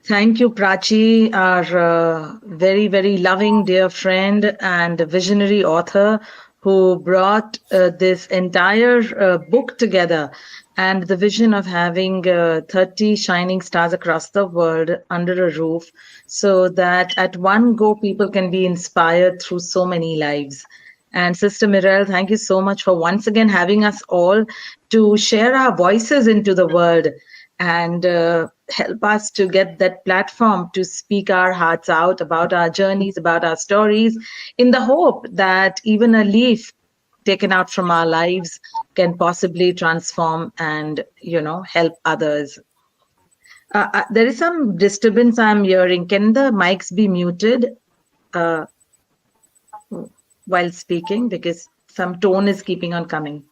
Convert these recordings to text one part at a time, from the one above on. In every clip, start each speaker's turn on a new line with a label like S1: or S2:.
S1: Thank you, Prachi, our very, very loving dear friend and visionary author who brought this entire book together, and the vision of having 30 shining stars across the world under a roof, so that at one go people can be inspired through so many lives. And Sister Mirel, thank you so much for once again having us all to share our voices into the world and help us to get that platform to speak our hearts out about our journeys, about our stories, in the hope that even a leaf taken out from our lives can possibly transform and, help others. There is some disturbance I'm hearing. Can the mics be muted while speaking? Because some tone is keeping on coming.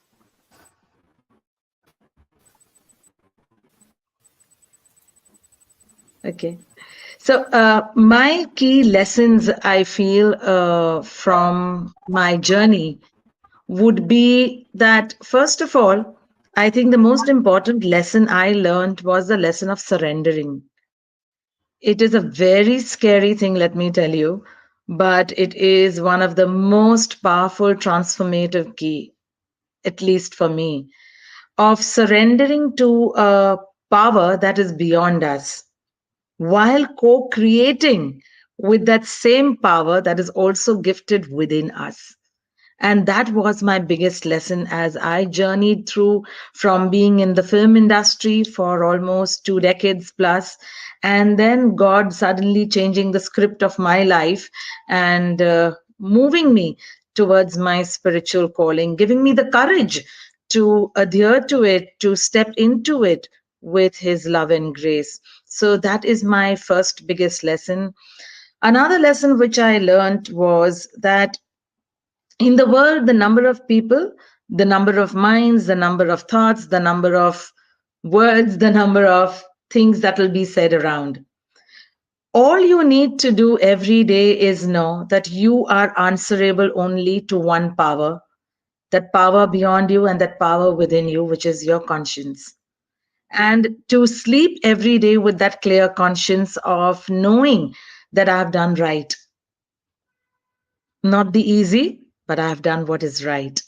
S1: Okay. So my key lessons I feel from my journey would be that, first of all, I think the most important lesson I learned was the lesson of surrendering. It is a very scary thing, let me tell you, but it is one of the most powerful transformative key, at least for me, of surrendering to a power that is beyond us, while co-creating with that same power that is also gifted within us. And that was my biggest lesson as I journeyed through from being in the film industry for almost 2 decades plus, and then God suddenly changing the script of my life and moving me towards my spiritual calling, giving me the courage to adhere to it, to step into it with His love and grace. So that is my first biggest lesson. Another lesson which I learned was that in the world, the number of people, the number of minds, the number of thoughts, the number of words, the number of things that will be said around. All you need to do every day is know that you are answerable only to one power, that power beyond you and that power within you, which is your conscience. And to sleep every day with that clear conscience of knowing that I've done right. Not the easy, but I've done what is right.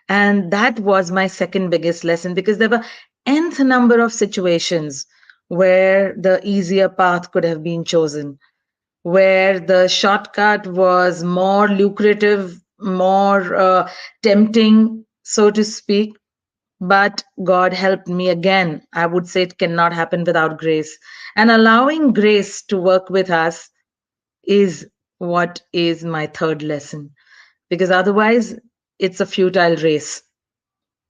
S1: And that was my second biggest lesson, because there were nth number of situations where the easier path could have been chosen, where the shortcut was more lucrative, more tempting, so to speak. But God helped me again. I would say it cannot happen without grace. And allowing grace to work with us is what is my third lesson. Because otherwise, it's a futile race.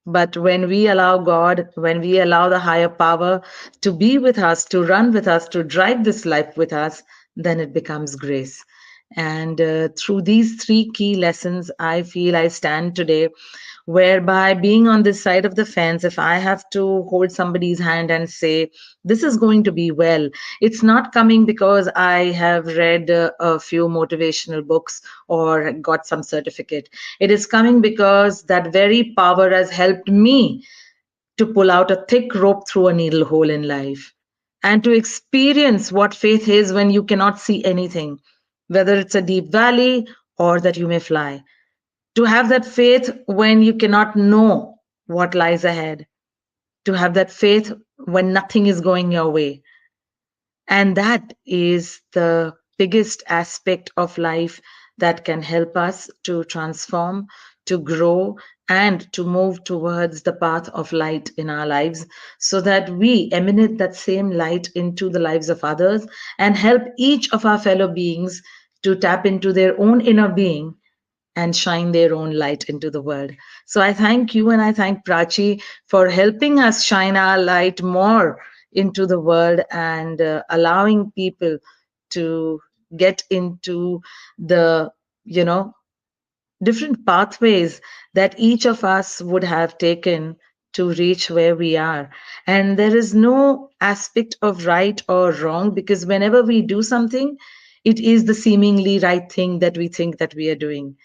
S1: But when we allow God, when we allow the higher power to be with us, to run with us, to drive this life with us, then it becomes grace. And through these three key lessons, I feel I stand today, whereby being on this side of the fence, if I have to hold somebody's hand and say, this is going to be well, it's not coming because I have read a few motivational books or got some certificate. It is coming because that very power has helped me to pull out a thick rope through a needle hole in life, and to experience what faith is when you cannot see anything, whether it's a deep valley or that you may fly. To have that faith when you cannot know what lies ahead. To have that faith when nothing is going your way. And that is the biggest aspect of life that can help us to transform, to grow, and to move towards the path of light in our lives, so that we emanate that same light into the lives of others and help each of our fellow beings to tap into their own inner being and shine their own light into the world. So I thank you and I thank Prachi for helping us shine our light more into the world and allowing people to get into the, you know, different pathways that each of us would have taken to reach where we are. And there is no aspect of right or wrong, because whenever we do something, it is the seemingly right thing that we think that we are doing.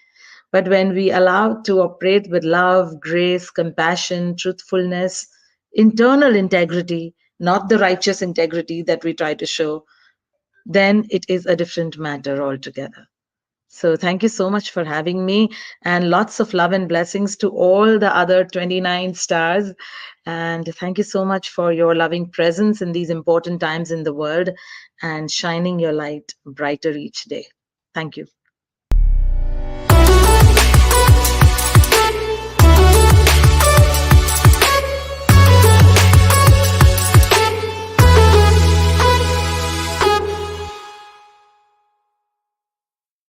S1: But when we allow to operate with love, grace, compassion, truthfulness, internal integrity, not the righteous integrity that we try to show, then it is a different matter altogether. So thank you so much for having me, and lots of love and blessings to all the other 29 stars. And thank you so much for your loving presence in these important times in the world and shining your light brighter each day. Thank you.